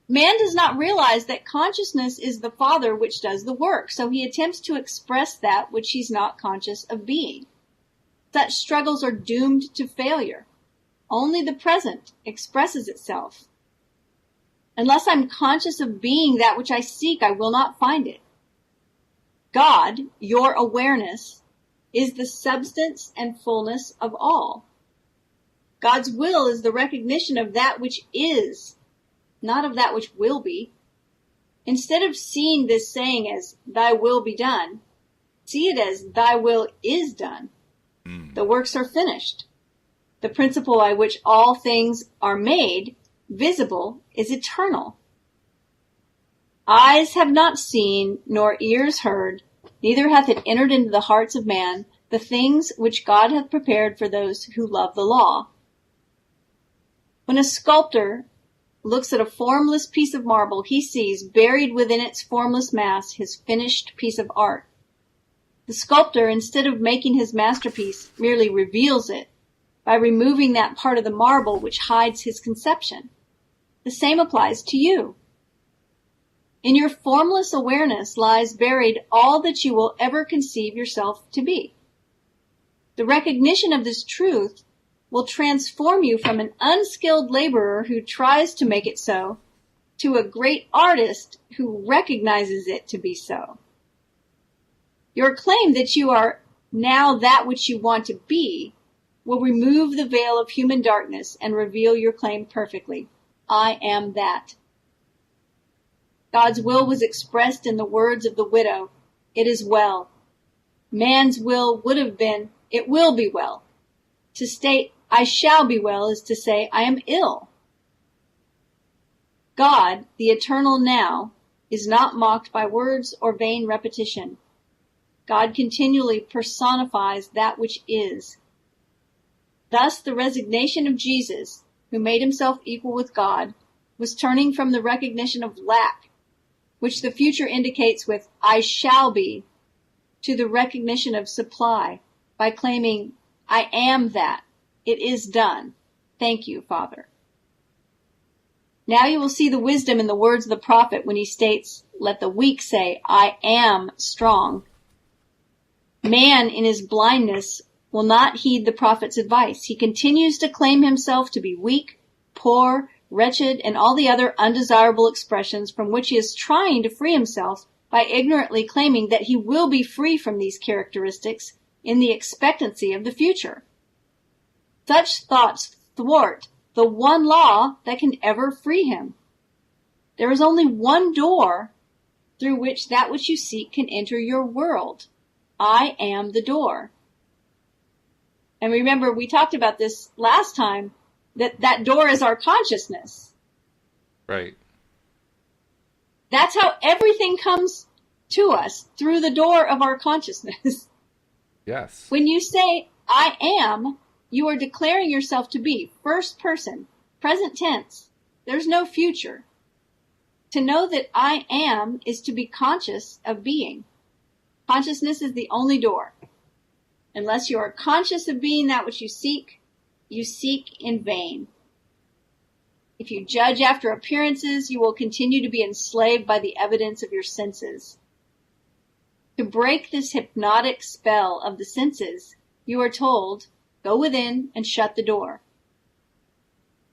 Man does not realize that consciousness is the Father which does the work, so he attempts to express that which he's not conscious of being. Such struggles are doomed to failure. Only the present expresses itself. Unless I'm conscious of being that which I seek, I will not find it. God, your awareness, is the substance and fullness of all. God's will is the recognition of that which is, not of that which will be. Instead of seeing this saying as, thy will be done, see it as, thy will is done. The works are finished. The principle by which all things are made visible is eternal. Eyes have not seen, nor ears heard, neither hath it entered into the hearts of man, the things which God hath prepared for those who love the law. When a sculptor looks at a formless piece of marble, he sees buried within its formless mass his finished piece of art. The sculptor, instead of making his masterpiece, merely reveals it by removing that part of the marble which hides his conception. The same applies to you. In your formless awareness lies buried all that you will ever conceive yourself to be. The recognition of this truth will transform you from an unskilled laborer who tries to make it so to a great artist who recognizes it to be so. Your claim that you are now that which you want to be will remove the veil of human darkness and reveal your claim perfectly. I am that. God's will was expressed in the words of the widow, it is well. Man's will would have been, it will be well. To state, I shall be well is to say, I am ill. God, the eternal now, is not mocked by words or vain repetition. God continually personifies that which is. Thus, the resignation of Jesus, who made himself equal with God, was turning from the recognition of lack, which the future indicates with, I shall be, to the recognition of supply by claiming, I am that. It is done. Thank you, Father. Now you will see the wisdom in the words of the prophet when he states, let the weak say, I am strong. Man, in his blindness, will not heed the prophet's advice. He continues to claim himself to be weak, poor, wretched, and all the other undesirable expressions from which he is trying to free himself by ignorantly claiming that he will be free from these characteristics in the expectancy of the future. Such thoughts thwart the one law that can ever free him. There is only one door through which that which you seek can enter your world. I am the door. And remember, we talked about this last time, that door is our consciousness. Right. That's how everything comes to us, through the door of our consciousness. Yes. When you say, I am, you are declaring yourself to be first person, present tense. There's no future. To know that I am is to be conscious of being. Consciousness is the only door. Unless you are conscious of being that which you seek in vain. If you judge after appearances, you will continue to be enslaved by the evidence of your senses. To break this hypnotic spell of the senses, you are told, go within and shut the door.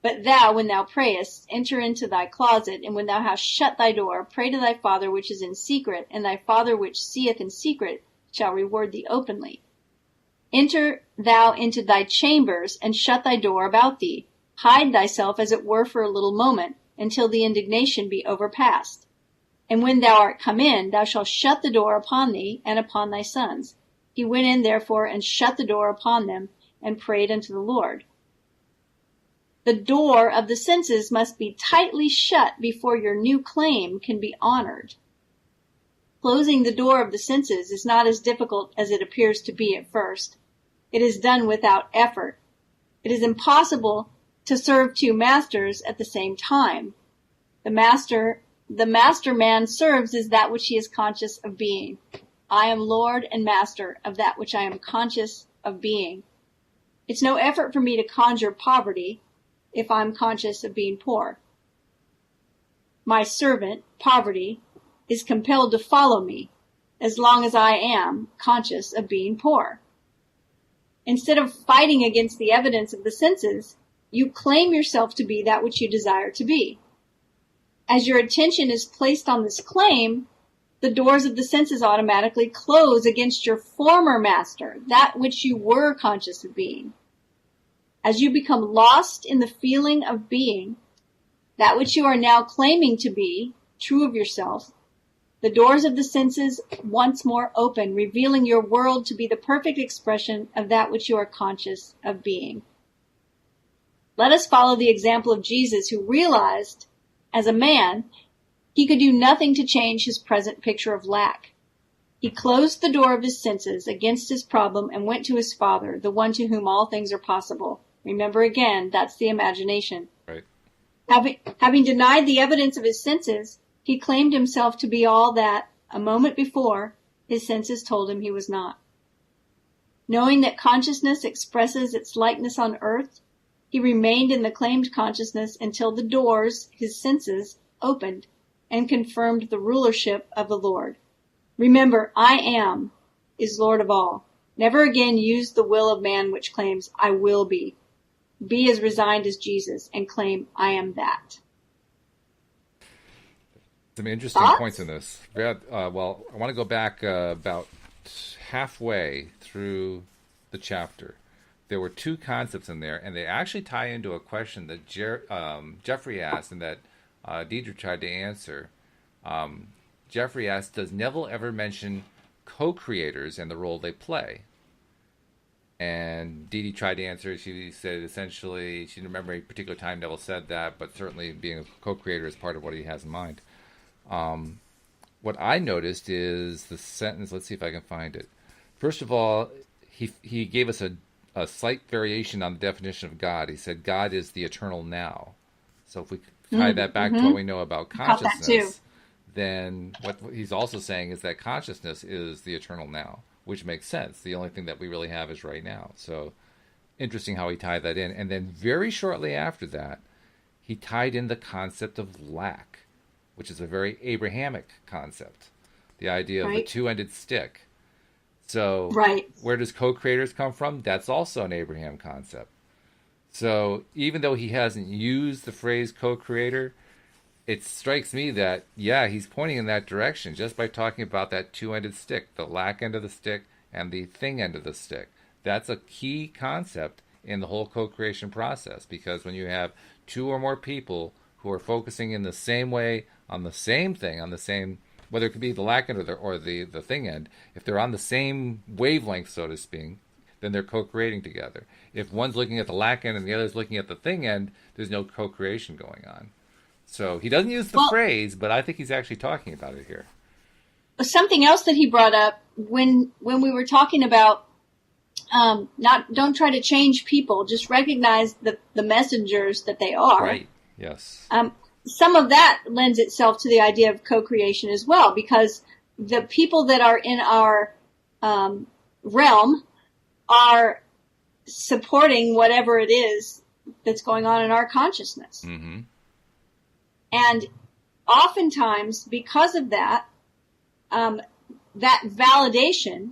But thou, when thou prayest, enter into thy closet, and when thou hast shut thy door, pray to thy Father which is in secret, and thy Father which seeth in secret shall reward thee openly. Enter thou into thy chambers, and shut thy door about thee. Hide thyself as it were for a little moment, until the indignation be overpast. And when thou art come in, thou shalt shut the door upon thee and upon thy sons. He went in, therefore, and shut the door upon them, and prayed unto the Lord. The door of the senses must be tightly shut before your new claim can be honored. Closing the door of the senses is not as difficult as it appears to be at first. It is done without effort. It is impossible to serve two masters at the same time. The master man serves is that which he is conscious of being. I am Lord and master of that which I am conscious of being. It's no effort for me to conjure poverty if I'm conscious of being poor. My servant, poverty, is compelled to follow me as long as I am conscious of being poor. Instead of fighting against the evidence of the senses, you claim yourself to be that which you desire to be. As your attention is placed on this claim, the doors of the senses automatically close against your former master, that which you were conscious of being. As you become lost in the feeling of being, that which you are now claiming to be, true of yourself, the doors of the senses once more open, revealing your world to be the perfect expression of that which you are conscious of being. Let us follow the example of Jesus, who realized, as a man, he could do nothing to change his present picture of lack. He closed the door of his senses against his problem and went to his Father, the one to whom all things are possible. Remember again, that's the imagination. Right. Having denied the evidence of his senses, he claimed himself to be all that, a moment before, his senses told him he was not. Knowing that consciousness expresses its likeness on earth, he remained in the claimed consciousness until the doors, his senses, opened and confirmed the rulership of the Lord. Remember, I am is Lord of all. Never again use the will of man which claims, I will be. Be as resigned as Jesus and claim, I am that. Some interesting points in this. Well, I want to go back about halfway through the chapter. There were two concepts in there, and they actually tie into a question that Jeffrey asked and that Didi tried to answer. Jeffrey asked, does Neville ever mention co-creators and the role they play? And Didi tried to answer. She said essentially she didn't remember a particular time Neville said that, but certainly being a co-creator is part of what he has in mind. What I noticed is the sentence. Let's see if I can find it. First of all, he gave us a slight variation on the definition of God. He said God is the eternal now. So if we tie that back to what we know about consciousness, then what he's also saying is that consciousness is the eternal now, which makes sense. The only thing that we really have is right now. So interesting how he tied that in. And then very shortly after that, he tied in the concept of lack, which is a very Abrahamic concept, the idea of the two-ended stick. So where does co-creators come from? That's also an Abraham concept. So even though he hasn't used the phrase co-creator, it strikes me that, yeah, he's pointing in that direction just by talking about that two-ended stick, the lack end of the stick and the thing end of the stick. That's a key concept in the whole co-creation process, because when you have two or more people who are focusing in the same way on the same thing, on the same, whether it could be the lack end or the thing end, if they're on the same wavelength, so to speak, then they're co-creating together. If one's looking at the lack end and the other's looking at the thing end, there's no co-creation going on. So he doesn't use the phrase, but I think he's actually talking about it here. Something else that he brought up when we were talking about don't try to change people, just recognize the messengers that they are. Right. Yes. Some of that lends itself to the idea of co-creation as well, because the people that are in our realm are supporting whatever it is that's going on in our consciousness. Mm-hmm. And oftentimes, because of that, that validation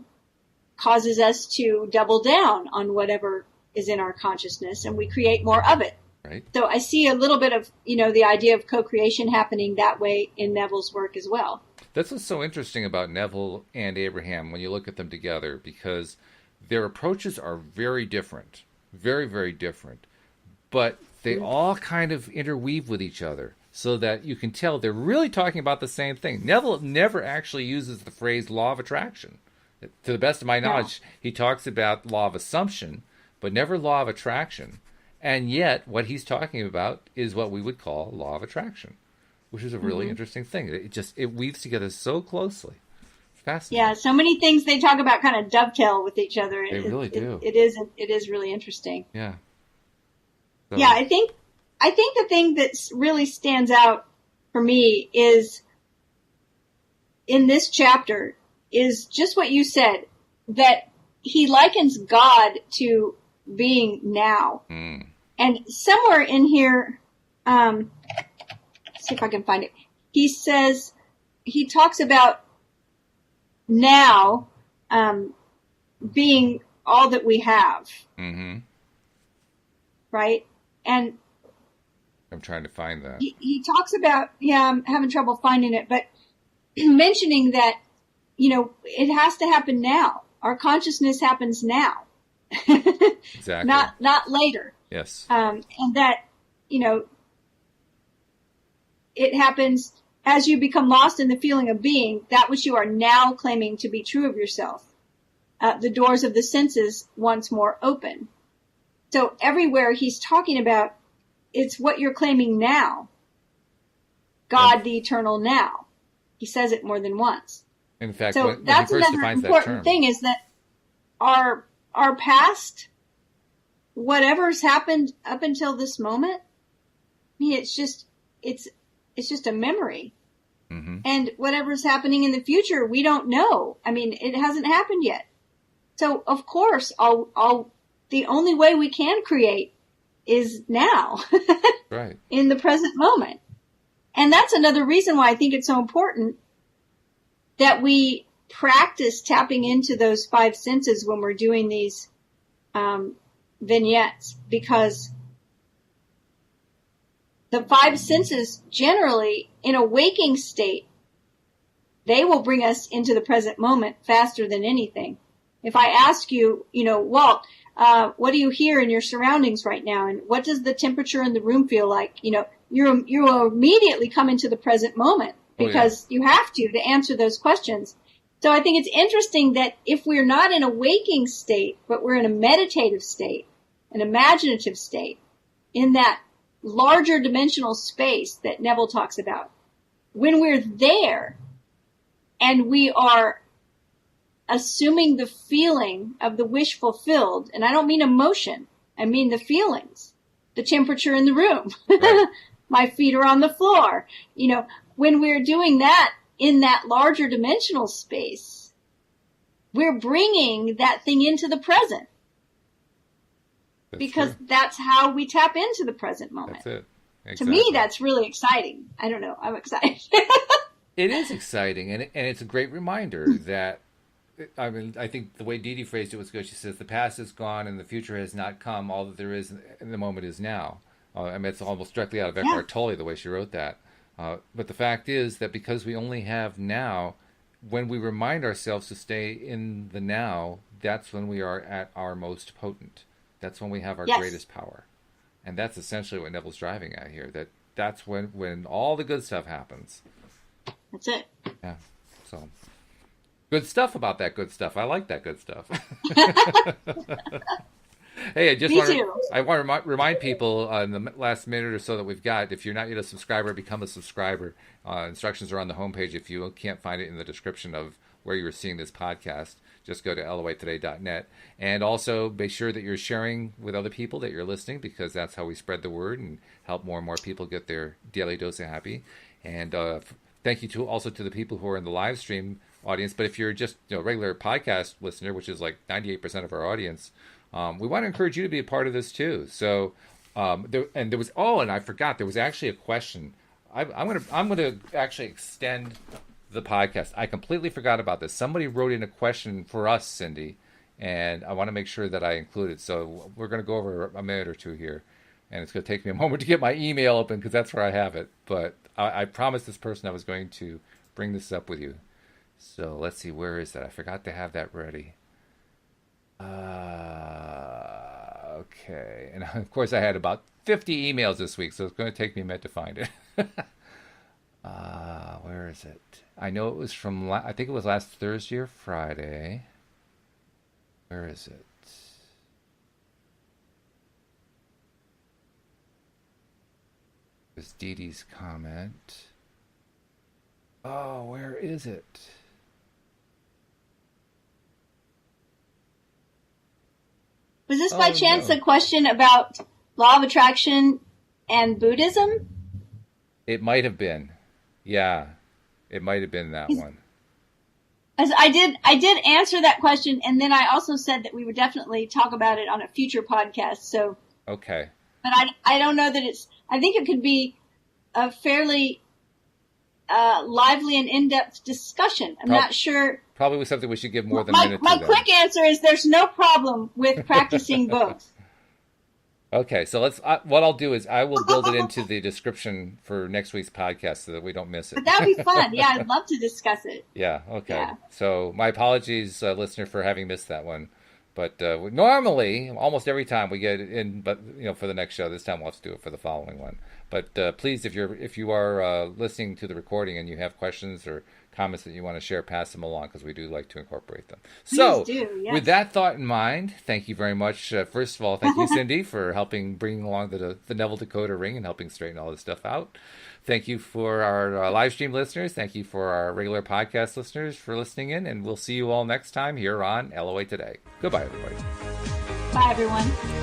causes us to double down on whatever is in our consciousness, and we create more of it. Right. So I see a little bit of, the idea of co-creation happening that way in Neville's work as well. That's what's so interesting about Neville and Abraham when you look at them together, because their approaches are very different, very, very different, but they all kind of interweave with each other so that you can tell they're really talking about the same thing. Neville never actually uses the phrase law of attraction. To the best of my knowledge, he talks about law of assumption, but never law of attraction. And yet, what he's talking about is what we would call law of attraction, which is a really interesting thing. It weaves together so closely. Fascinating. Yeah, so many things they talk about kind of dovetail with each other. They really do. It is really interesting. Yeah. So. Yeah, I think the thing that really stands out for me is in this chapter is just what you said, that he likens God to being now. Mm. And somewhere in here, let's see if I can find it. He talks about now being all that we have. Mm-hmm. Right? And I'm trying to find that. He talks about, I'm having trouble finding it, but mentioning that, it has to happen now. Our consciousness happens now. Exactly. Not later. Yes. And that, it happens as you become lost in the feeling of being that which you are now claiming to be true of yourself. The doors of the senses once more open. So everywhere he's talking about, it's what you're claiming now. God, the eternal now. He says it more than once. In fact, so when that's he first another defines important that term. thing is that our past, whatever's happened up until this moment, it's just a memory. Mm-hmm. And whatever's happening in the future, we don't know. It hasn't happened yet. So of course, the only way we can create is now. Right. In the present moment. And that's another reason why I think it's so important that we practice tapping into those five senses when we're doing these vignettes, because the five senses generally, in a waking state, they will bring us into the present moment faster than anything. If I ask you, Walt, what do you hear in your surroundings right now? And what does the temperature in the room feel like? You will immediately come into the present moment because you have to answer those questions. So I think it's interesting that if we're not in a waking state, but we're in a meditative state, an imaginative state, in that larger dimensional space that Neville talks about, when we're there and we are assuming the feeling of the wish fulfilled, and I don't mean emotion, I mean the feelings, the temperature in the room, right. My feet are on the floor. When we're doing that in that larger dimensional space, we're bringing that thing into the present. Because that's how we tap into the present moment. That's it. Exactly. To me, that's really exciting. I don't know. I'm excited. It is exciting, and it's a great reminder that, I think the way Didi phrased it was good. She says, the past is gone and the future has not come. All that there is in the moment is now. It's almost directly out of Eckhart Tolle, the way she wrote that. But the fact is that because we only have now, when we remind ourselves to stay in the now, that's when we are at our most potent. That's when we have our greatest power. And that's essentially what Neville's driving at here. That's when all the good stuff happens. That's it. Yeah. So good stuff about that good stuff. I like that good stuff. Hey, I want to remind people in the last minute or so that we've got, if you're not yet a subscriber, become a subscriber. Instructions are on the homepage. If you can't find it in the description of where you're seeing this podcast, just go to loatoday.net. And also be sure that you're sharing with other people that you're listening, because that's how we spread the word and help more and more people get their daily dose of happy. And thank you also to the people who are in the live stream audience. But if you're just a regular podcast listener, which is like 98% of our audience, we want to encourage you to be a part of this too. So, and I forgot, there was actually a question. I'm gonna actually extend the podcast. I completely forgot about this. Somebody wrote in a question for us, Cindie, and I want to make sure that I include it. So we're going to go over a minute or two here, and it's going to take me a moment to get my email open because that's where I have it. But I promised this person I was going to bring this up with you. So let's see, where is that? I forgot to have that ready. Okay. And of course I had about 50 emails this week, so it's going to take me a minute to find it. Where is it? I know it was from, I think it was last Thursday or Friday. Where is it? It was Didi's comment. Oh, where is it? Was this by chance a question about law of attraction and Buddhism? It might have been. Yeah, it might have been that one. As I did answer that question, and then I also said that we would definitely talk about it on a future podcast. So okay, but I don't know that it's. I think it could be a fairly lively and in-depth discussion. I'm not sure. Probably something we should give more than a minute to. My quick answer is there's no problem with practicing both. Okay, so let's. What I'll do is I will build it into the description for next week's podcast so that we don't miss it. But that would be fun. Yeah, I'd love to discuss it. Yeah. Okay. Yeah. So my apologies, listener, for having missed that one. But normally, almost every time we get it in, but for the next show, this time we'll have to do it for the following one. But please, if you are listening to the recording and you have questions or comments that you want to share, pass them along because we do like to incorporate them. So, yes. With that thought in mind, thank you very much. First of all, thank you, Cindie, for helping bring along the Neville Goddard ring and helping straighten all this stuff out. Thank you for our live stream listeners. Thank you for our regular podcast listeners for listening in, and we'll see you all next time here on LOA Today. Goodbye, everybody. Bye, everyone.